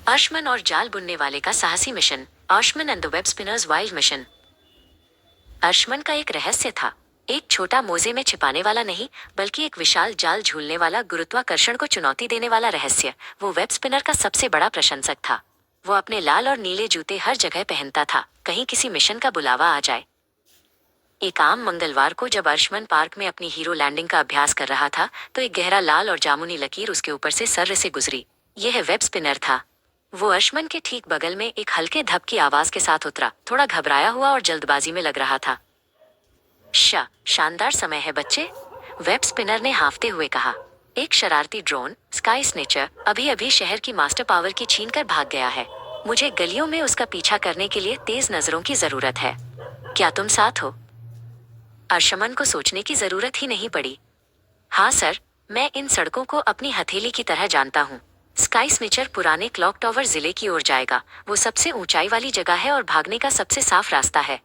अर्शमन और जाल बुनने वाले का साहसी mission, Arshman and the web spinners wild mission. Arshman का एक रहस्य था, एक छोटा मोजे में छिपाने वाला नहीं, बल्कि एक विशाल जाल झूलने वाला, गुरुत्वाकर्षण को चुनौती देने वाला रहस्य। वो वेब स्पिनर का सबसे बड़ा प्रशंसक था। वो अपने लाल और नीले जूते हर जगह पहनता था, कहीं किसी मिशन का बुलावा आ जाए। एक आम मंगलवार को जब अर्शमन पार्क में अपनी हीरो लैंडिंग का अभ्यास कर रहा था, तो एक गहरा लाल और जामुनी लकीर उसके ऊपर से सर्र से गुजरी। यह वेब स्पिनर था। वो अर्शमन के ठीक बगल में एक हल्के धप की आवाज के साथ उतरा, थोड़ा घबराया हुआ और जल्दबाजी में लग रहा था। शानदार समय है बच्चे, वेब स्पिनर ने हाँफते हुए कहा। एक शरारती ड्रोन, स्काई स्नेचर, अभी अभी शहर की मास्टर पावर की छीन कर भाग गया है। मुझे गलियों में उसका पीछा करने के लिए तेज नजरों की जरूरत है। क्या तुम साथ हो? अर्शमन को सोचने की जरूरत ही नहीं पड़ी। हाँ सर, मैं इन सड़कों को अपनी हथेली की तरह जानता हूँ। स्काई स्नेचर पुराने क्लॉक टावर जिले की ओर जाएगा। वो सबसे ऊंचाई वाली जगह है और भागने का सबसे साफ रास्ता है।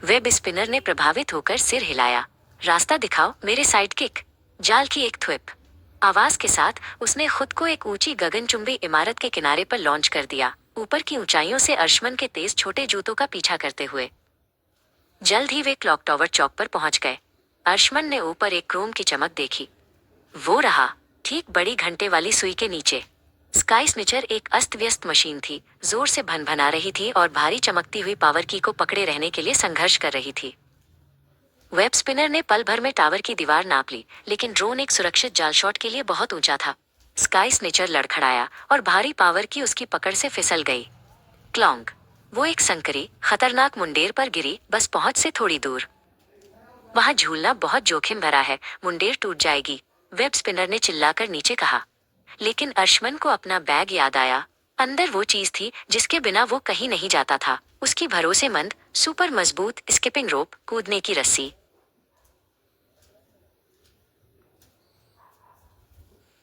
वेब स्पिनर ने प्रभावित होकर सिर हिलाया। रास्ता दिखाओ मेरे साइडकिक। जाल की एक थ्विप आवाज के साथ उसने खुद को एक ऊंची गगनचुंबी इमारत के किनारे पर लॉन्च कर दिया, ऊपर की ऊंचाइयों से अर्शमन के तेज छोटे जूतों का पीछा करते हुए। जल्द ही वे क्लॉक टावर चौक पर पहुंच गए। अर्शमन ने ऊपर एक क्रोम की चमक देखी। वो रहा, ठीक बड़ी घंटे वाली सुई के नीचे। स्काई स्नेचर एक अस्त व्यस्त मशीन थी, जोर से भनभना रही थी और भारी चमकती हुई पावर की को पकड़े रहने के लिए संघर्ष कर रही थी। वेब स्पिनर ने पल भर में टावर की दीवार नाप ली, लेकिन ड्रोन एक सुरक्षित जाल शॉट के लिए बहुत ऊंचा था। स्काई स्नेचर लड़खड़ाया और भारी पावर की उसकी पकड़ से फिसल गई। क्लॉन्ग! वो एक संकरी, खतरनाक मुंडेर पर गिरी, बस पहुंच से थोड़ी दूर। वहां झूलना बहुत जोखिम भरा है, मुंडेर टूट जाएगी, वेब स्पिनर ने चिल्लाकर नीचे कहा। लेकिन अर्शमन को अपना बैग याद आया। अंदर वो चीज थी जिसके बिना वो कहीं नहीं जाता था, उसकी भरोसेमंद, सुपर मजबूत स्किपिंग रोप, कूदने की रस्सी।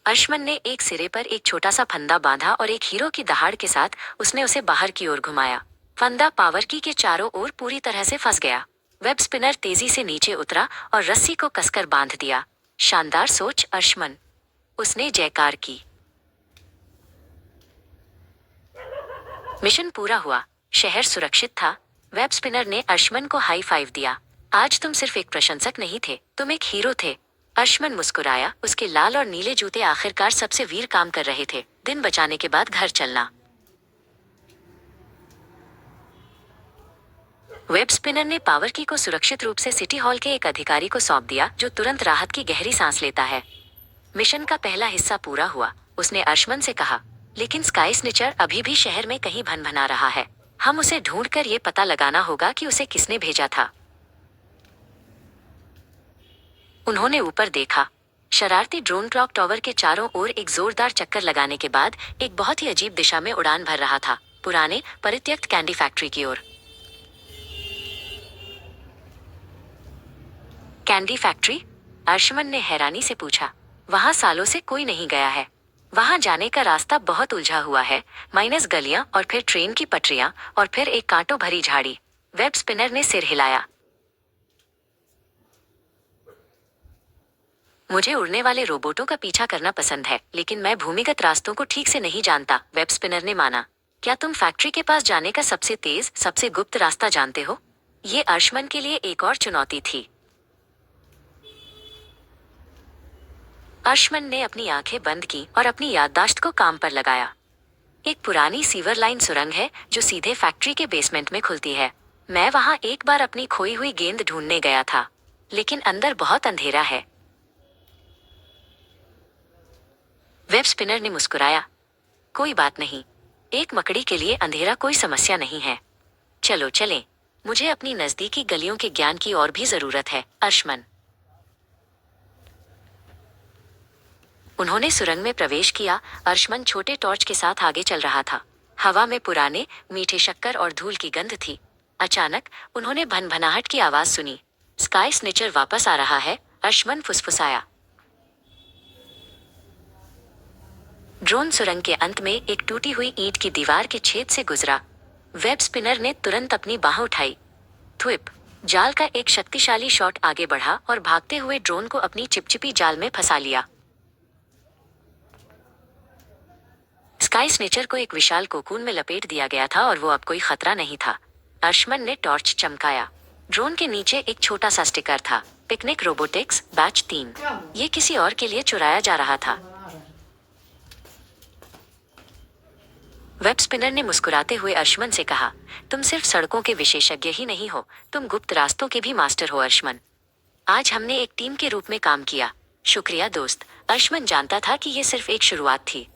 अर्शमन ने एक सिरे पर एक छोटा सा फंदा बांधा और एक हीरो की दहाड़ के साथ उसने उसे बाहर की ओर घुमाया। फंदा पावर की के चारों ओर पूरी तरह से फंस गया। वेब स्पिनर तेजी से नीचे उतरा और रस्सी को कसकर बांध दिया। शानदार सोच अर्शमन, उसने जयकार की। मिशन पूरा हुआ, शहर सुरक्षित था। वेब स्पिनर ने अर्शमन को हाई फाइव दिया। आज तुम सिर्फ एक प्रशंसक नहीं थे, तुम एक हीरो थे। अर्शमन मुस्कुराया, उसके लाल और नीले जूते आखिरकार सबसे वीर काम कर रहे थे। दिन बचाने के बाद घर चलना। वेब स्पिनर ने पावर की को सुरक्षित रूप से सिटी हॉल के एक अधिकारी को सौंप दिया, जो तुरंत राहत की गहरी सांस लेता है। मिशन का पहला हिस्सा पूरा हुआ, उसने अर्शमन से कहा। लेकिन स्काई स्नेचर अभी भी शहर में कहीं भनभना रहा है। हम उसे ढूंढकर ये पता लगाना होगा कि उसे किसने भेजा था। उन्होंने ऊपर देखा। शरारती ड्रोन क्लॉक टावर के चारों ओर एक जोरदार चक्कर लगाने के बाद एक बहुत ही अजीब दिशा में उड़ान भर रहा था, पुराने परित्यक्त कैंडी फैक्ट्री की ओर। Candy factory? अर्शमन ने हैरानी से पूछा। वहां सालों से कोई नहीं गया है। वहां जाने का रास्ता बहुत उलझा हुआ है, माइनस गलियां और फिर ट्रेन की पटरियां और फिर एक कांटों भरी झाड़ी। वेब स्पिनर ने सिर हिलाया। मुझे उड़ने वाले रोबोटों का पीछा करना पसंद है, लेकिन मैं भूमिगत रास्तों को ठीक से नहीं जानता, वेब स्पिनर ने माना। क्या तुम फैक्ट्री के पास जाने का सबसे तेज, सबसे गुप्त रास्ता जानते हो? ये अर्शमन के लिए एक और चुनौती थी। अर्शमन ने अपनी आंखें बंद की और अपनी याददाश्त को काम पर लगाया। एक पुरानी सीवर लाइन सुरंग है जो सीधे फैक्ट्री के बेसमेंट में खुलती है। मैं वहां एक बार अपनी खोई हुई गेंद ढूंढने गया था, लेकिन अंदर बहुत अंधेरा है। वेब स्पिनर ने मुस्कुराया। कोई बात नहीं, एक मकड़ी के लिए अंधेरा कोई समस्या नहीं है। चलो चलें, मुझे अपनी नजदीकी गलियों के ज्ञान की और भी जरूरत है, अर्शमन। उन्होंने सुरंग में प्रवेश किया। अर्शमन छोटे टॉर्च के साथ आगे चल रहा था। हवा में पुराने, मीठे शक्कर और धूल की गंध थी। अचानक उन्होंने भनभनाहट की आवाज सुनी। स्काई स्नेचर वापस आ रहा है, अर्शमन फुसफुसाया। ड्रोन सुरंग के अंत में एक टूटी हुई ईंट की दीवार के छेद से गुजरा। वेब स्पिनर ने तुरंत अपनी बाह उठाई। थ्विप! जाल का एक शक्तिशाली शॉट आगे बढ़ा और भागते हुए ड्रोन को अपनी चिपचिपी जाल में फंसा लिया। स्काई स्नेचर को एक विशाल कोकून में लपेट दिया गया था और वो अब कोई खतरा नहीं था। अर्शमन ने टॉर्च चमकाया। ड्रोन के नीचे एक छोटा सा स्टिकर था, पिकनिक रोबोटिक्स बैच 3। ये किसी और के लिए चुराया जा रहा था। वेब स्पिनर ने मुस्कुराते हुए अर्शमन से कहा, तुम सिर्फ सड़कों के विशेषज्ञ ही नहीं हो, तुम गुप्त रास्तों के भी मास्टर हो अर्शमन। आज हमने एक टीम के रूप में काम किया। शुक्रिया दोस्त। अर्शमन जानता था कि ये सिर्फ एक शुरुआत थी।